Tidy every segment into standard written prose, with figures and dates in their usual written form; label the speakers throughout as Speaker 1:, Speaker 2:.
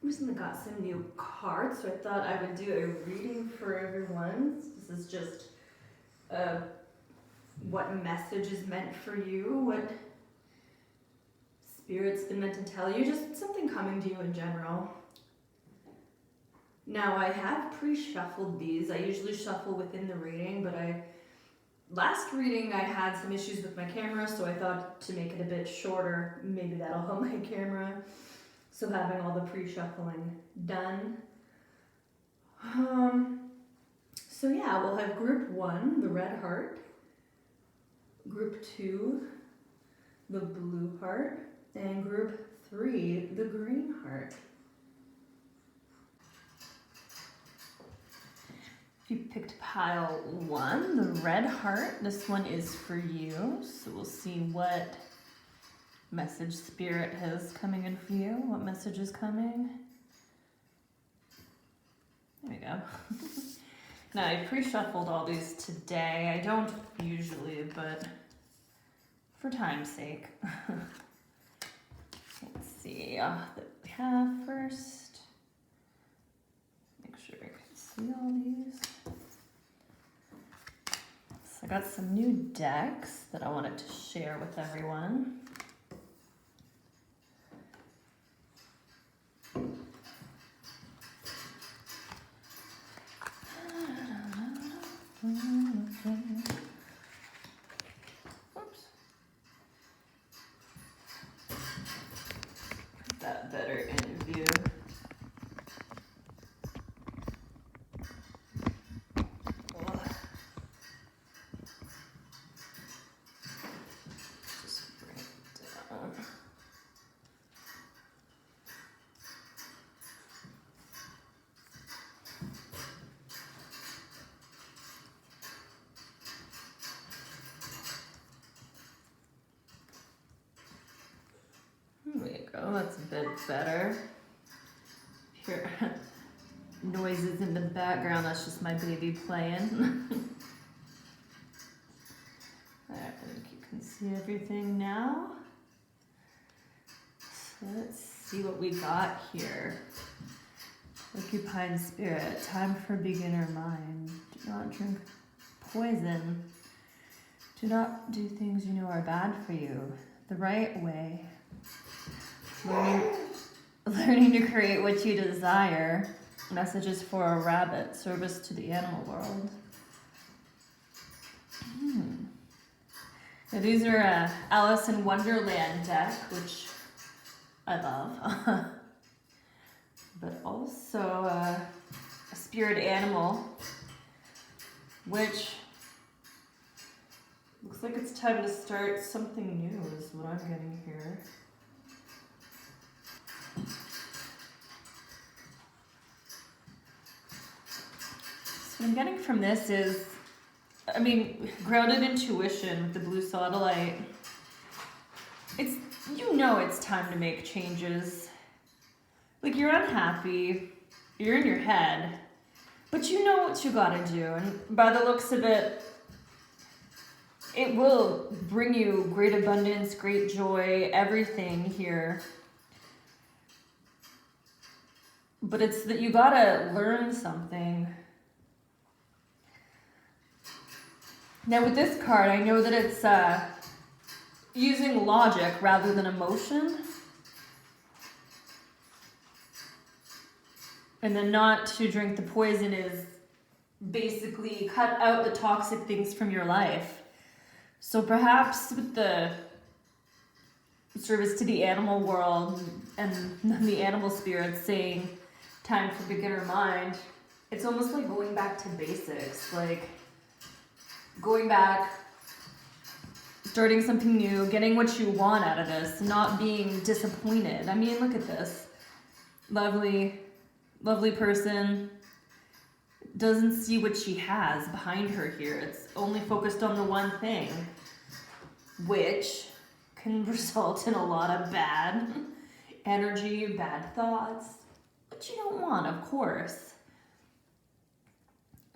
Speaker 1: recently got some new cards, so I thought I would do a reading for everyone. This is just what message is meant for you, what Spirit's been meant to tell you, just something coming to you in general. Now, I have pre-shuffled these. I usually shuffle within the reading, but last reading I had some issues with my camera, so I thought to make it a bit shorter, maybe that'll help my camera. So having all the pre-shuffling done. So yeah, we'll have group 1, the red heart. Group 2, the blue heart. And group 3, the green heart. If you picked pile 1, the red heart, this one is for you. So we'll see what message Spirit has coming in for you. What message is coming? There we go. Now, I pre-shuffled all these today. I don't usually, but for time's sake. Let's see that we have first. Make sure I can see all these. So I got some new decks that I wanted to share with everyone. Oops. Put that better in view. Just bring it down. There we go, that's a bit better. Here, noises in the background, that's just my baby playing. I think you can see everything now. So let's see what we got here. Porcupine Spirit, time for beginner mind. Do not drink poison. Do not do things you know are bad for you. The right way. Learning to create what you desire. Messages for a rabbit. Service to the animal world. Now these are Alice in Wonderland deck, which I love. But also a spirit animal, which looks like it's time to start something new is what I'm getting here. So what I'm getting from this is, I mean, grounded intuition with the blue satellite. It's, you know it's time to make changes. Like you're unhappy, you're in your head, but you know what you gotta do. And by the looks of it, it will bring you great abundance, great joy, everything here. But it's that you gotta learn something. Now with this card, I know that it's using logic rather than emotion. And then not to drink the poison is basically cut out the toxic things from your life. So perhaps with the service to the animal world and the animal spirits saying time for beginner mind, it's almost like going back to basics, like going back, starting something new, getting what you want out of this, not being disappointed. I mean, look at this. Lovely person, doesn't see what she has behind her here. It's only focused on the one thing, which can result in a lot of bad energy, bad thoughts, which you don't want, of course.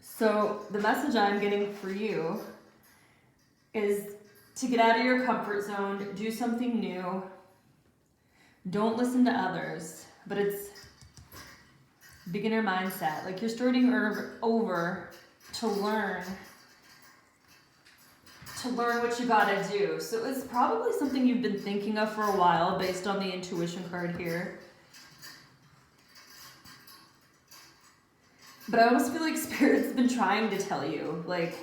Speaker 1: So the message I'm getting for you is to get out of your comfort zone, do something new. Don't listen to others, but it's beginner mindset. Like you're starting over to learn what you gotta do. So it's probably something you've been thinking of for a while based on the intuition card here. But I almost feel like Spirit's been trying to tell you, like,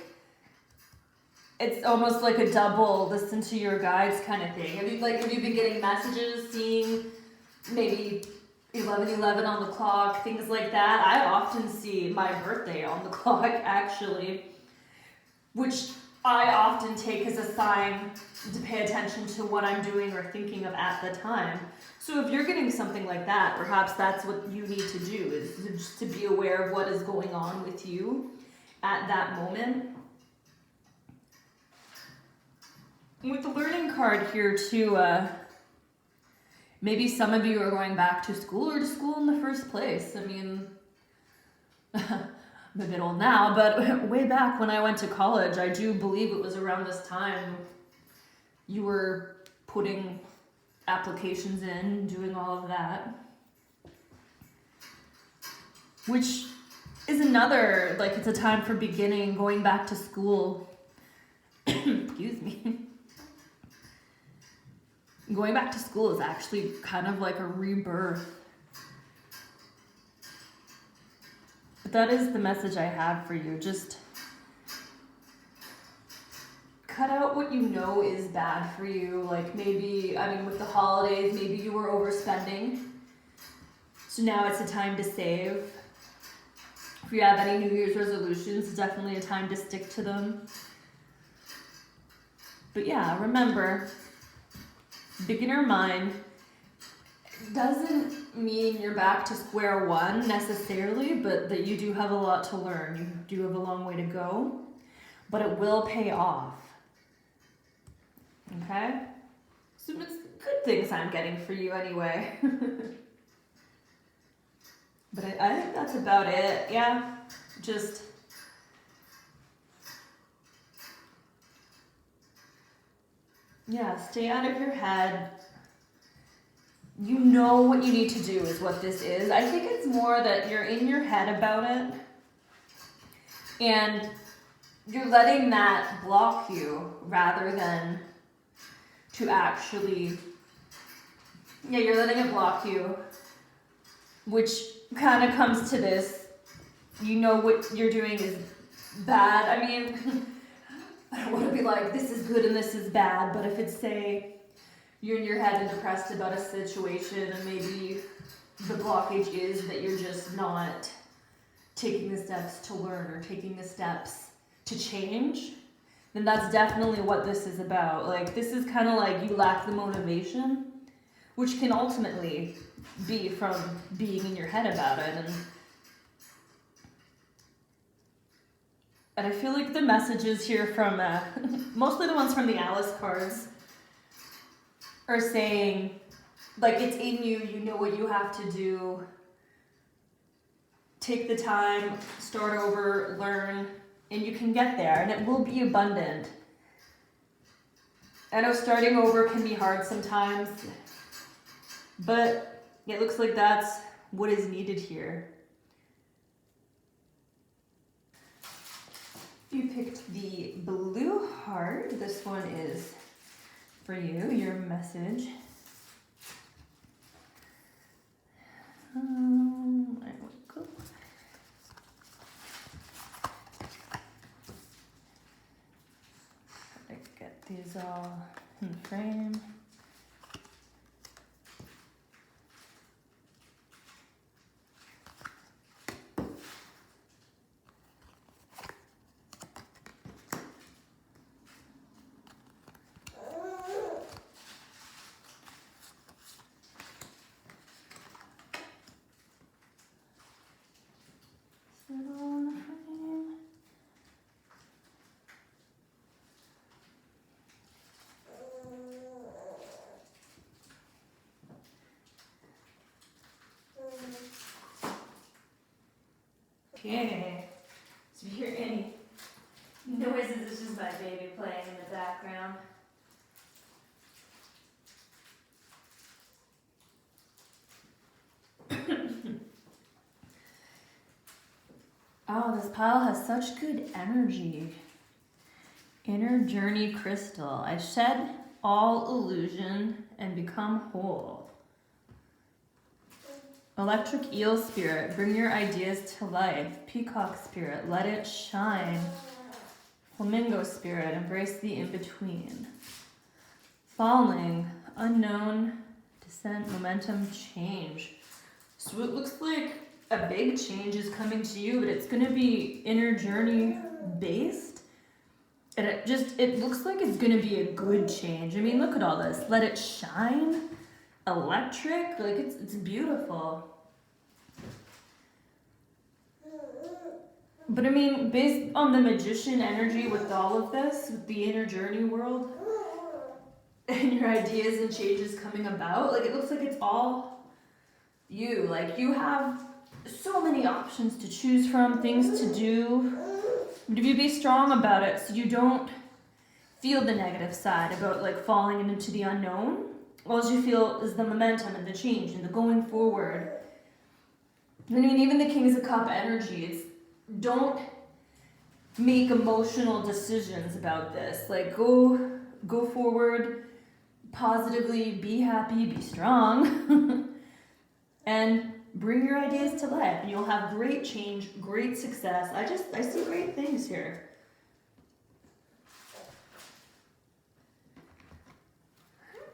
Speaker 1: it's almost like a double listen to your guides kind of thing. Have you been getting messages, seeing maybe 11:11 on the clock, things like that? I often see my birthday on the clock, actually, which I often take as a sign to pay attention to what I'm doing or thinking of at the time. So if you're getting something like that, perhaps that's what you need to do, is just to be aware of what is going on with you at that moment. With the learning card here too, maybe some of you are going back to school or to school in the first place. I mean, I'm a bit old now, but way back when I went to college, I do believe it was around this time you were putting applications in, doing all of that. Which is another, like, it's a time for beginning, going back to school. Excuse me. Going back to school is actually kind of like a rebirth. But that is the message I have for you. Just cut out what you know is bad for you. Like maybe, I mean, with the holidays, maybe you were overspending. So now it's a time to save. If you have any New Year's resolutions, it's definitely a time to stick to them. But yeah, remember, beginner mind doesn't mean you're back to square one necessarily, but that you do have a lot to learn. You do have a long way to go, but it will pay off. Okay? So it's good things I'm getting for you anyway. But I think that's about it. Yeah, just stay out of your head. You know what you need to do is what this is. I think it's more that you're in your head about it and you're letting that block you rather than to actually, you're letting it block you, which kind of comes to this. You know what you're doing is bad. I mean, I don't want to be like, this is good and this is bad, but if it's, say, you're in your head and depressed about a situation and maybe the blockage is that you're just not taking the steps to learn or taking the steps to change, then that's definitely what this is about. Like, this is kind of like you lack the motivation, which can ultimately be from being in your head about it. And I feel like the messages here from, mostly the ones from the Alice cards, are saying, like, it's in you, you know what you have to do, take the time, start over, learn, and you can get there, and it will be abundant. I know starting over can be hard sometimes, but it looks like that's what is needed here. You picked the blue heart. This one is for you, your message. There we go. Gotta get these all in frame. Okay, so if you hear any noises, it's just my baby playing in the background. This pile has such good energy. Inner journey crystal. I shed all illusion and become whole. Electric eel spirit, bring your ideas to life. Peacock spirit, let it shine. Flamingo spirit, embrace the in-between. Falling, unknown, descent, momentum, change. So it looks like a big change is coming to you, but it's going to be inner journey based. And it looks like it's going to be a good change. I mean, look at all this. Let it shine. Electric, like it's beautiful. But I mean, based on the magician energy with all of this, with the inner journey world, and your ideas and changes coming about, like it looks like it's all you. Like you have so many options to choose from, things to do. But if you be strong about it so you don't feel the negative side about like falling into the unknown, all you feel is the momentum and the change and the going forward. I mean, even the Kings of Cup energy, it's don't make emotional decisions about this. Like go forward positively, be happy, be strong, and bring your ideas to life, and you'll have great change, great success. I see great things here.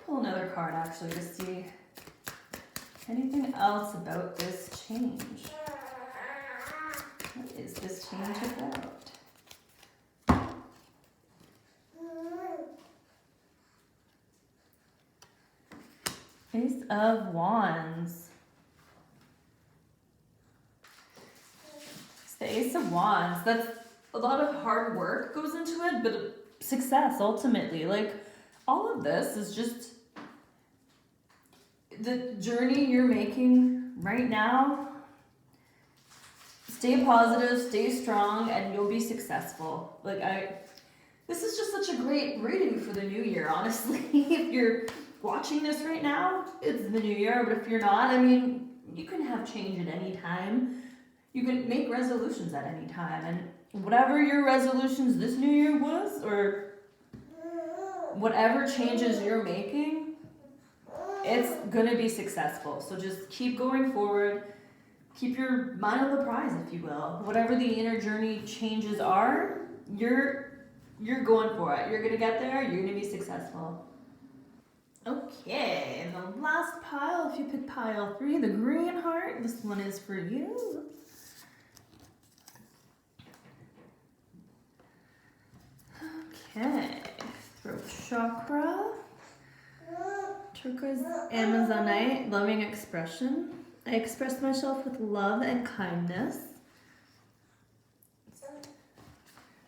Speaker 1: Pull another card actually to see anything else about this change. What is this change about? Ace of Wands. It's the Ace of Wands. That's a lot of hard work goes into it, but success ultimately. Like all of this is just the journey you're making right now. Stay positive, stay strong, and you'll be successful. This is just such a great reading for the new year, honestly. If you're watching this right now, it's the new year, but if you're not, I mean, you can have change at any time. You can make resolutions at any time, and whatever your resolutions this new year was, or whatever changes you're making, it's gonna be successful. So just keep going forward. Keep your mind on the prize, if you will. Whatever the inner journey changes are, you're going for it. You're gonna get there. You're gonna be successful. Okay, and the last pile, if you pick pile 3, the green heart, this one is for you. Okay, throat chakra, turquoise amazonite, loving expression. I express myself with love and kindness.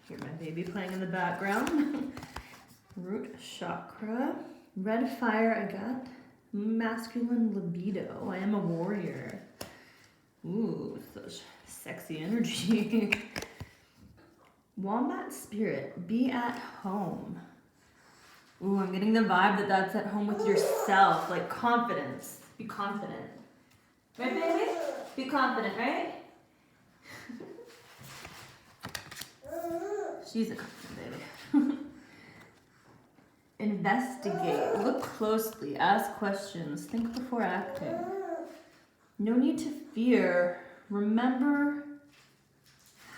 Speaker 1: Hear my baby playing in the background. Root chakra. Red fire agate. Masculine libido. I am a warrior. Ooh, such sexy energy. Wombat spirit. Be at home. Ooh, I'm getting the vibe that that's at home with yourself. Like confidence. Be confident. Right, baby? Be confident, right? She's a confident baby. Investigate. Look closely. Ask questions. Think before acting. No need to fear. Remember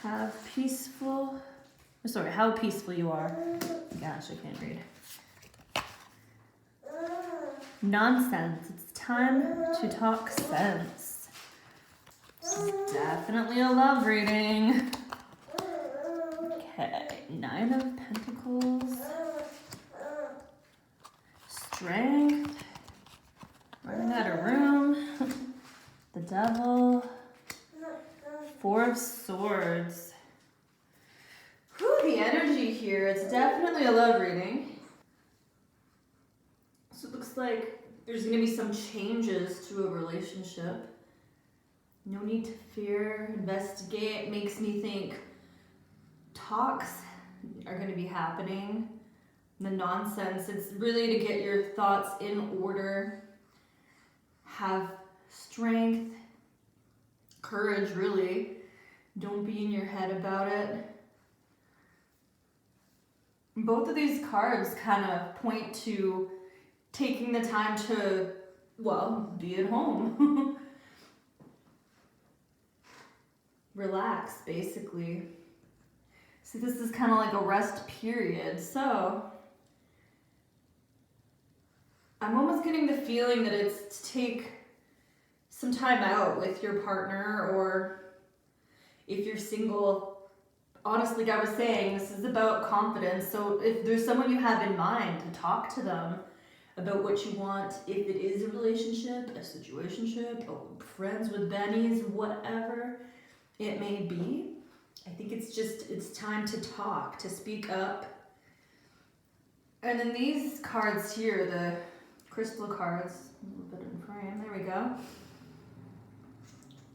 Speaker 1: how peaceful you are. Gosh, I can't read. Nonsense. It's time to talk sense. Definitely a love reading. Okay, 9 of Pentacles. Strength. Running out of room. The Devil. 4 of Swords. Whew, the energy here. It's definitely a love reading. So it looks like there's going to be some changes to a relationship. No need to fear. Investigate. Makes me think talks are going to be happening. The nonsense. It's really to get your thoughts in order. Have strength. Courage, really. Don't be in your head about it. Both of these cards kind of point to taking the time to, well, be at home. Relax, basically. See, this is kind of like a rest period. So, I'm almost getting the feeling that it's to take some time out with your partner, or if you're single, honestly, like I was saying, this is about confidence. So if there's someone you have in mind, to talk to them about what you want, if it is a relationship, a situationship, friends with bennies, whatever it may be. I think it's time to talk, to speak up. And then these cards here, the crystal cards, a little bit in frame, there we go.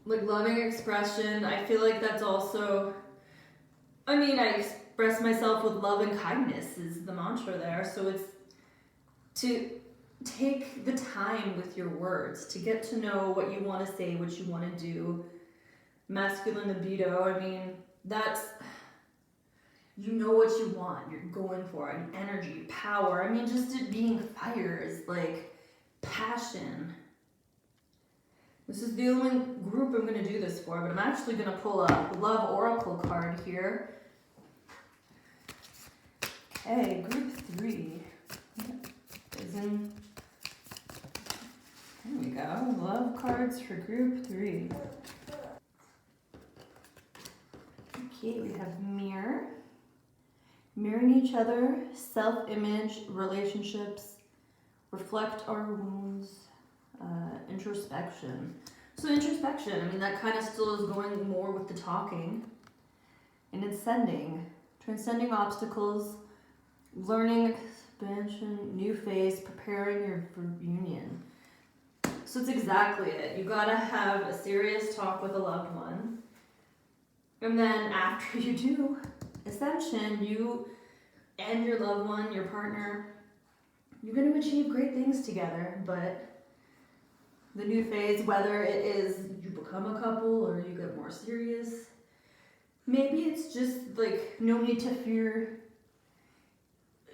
Speaker 1: Like loving expression, I feel like that's also, I express myself with love and kindness is the mantra there. So it's to take the time with your words, to get to know what you want to say, what you want to do. Masculine libido, that's, you know what you want, you're going for it, energy, power. Just it being fire is like passion. This is the only group I'm going to do this for, but I'm actually going to pull a Love Oracle card here. Okay, group 3 is in, there we go, love cards for group 3. Okay, we have mirror, mirroring each other, self-image, relationships, reflect our wounds, introspection. So introspection, that kind of still is going more with the talking. And it's transcending obstacles, learning, expansion, new phase, preparing your for union. So it's exactly it. You gotta have a serious talk with a loved one. And then after you do ascension, you and your loved one, your partner, you're going to achieve great things together. But the new phase, whether it is you become a couple or you get more serious, maybe it's just like no need to fear.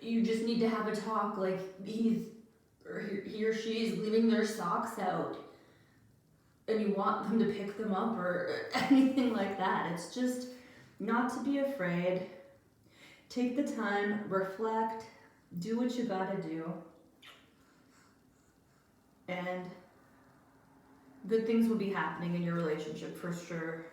Speaker 1: You just need to have a talk, like he or she is leaving their socks out and you want them to pick them up or anything like that. It's just not to be afraid. Take the time, reflect, do what you gotta do, and good things will be happening in your relationship for sure.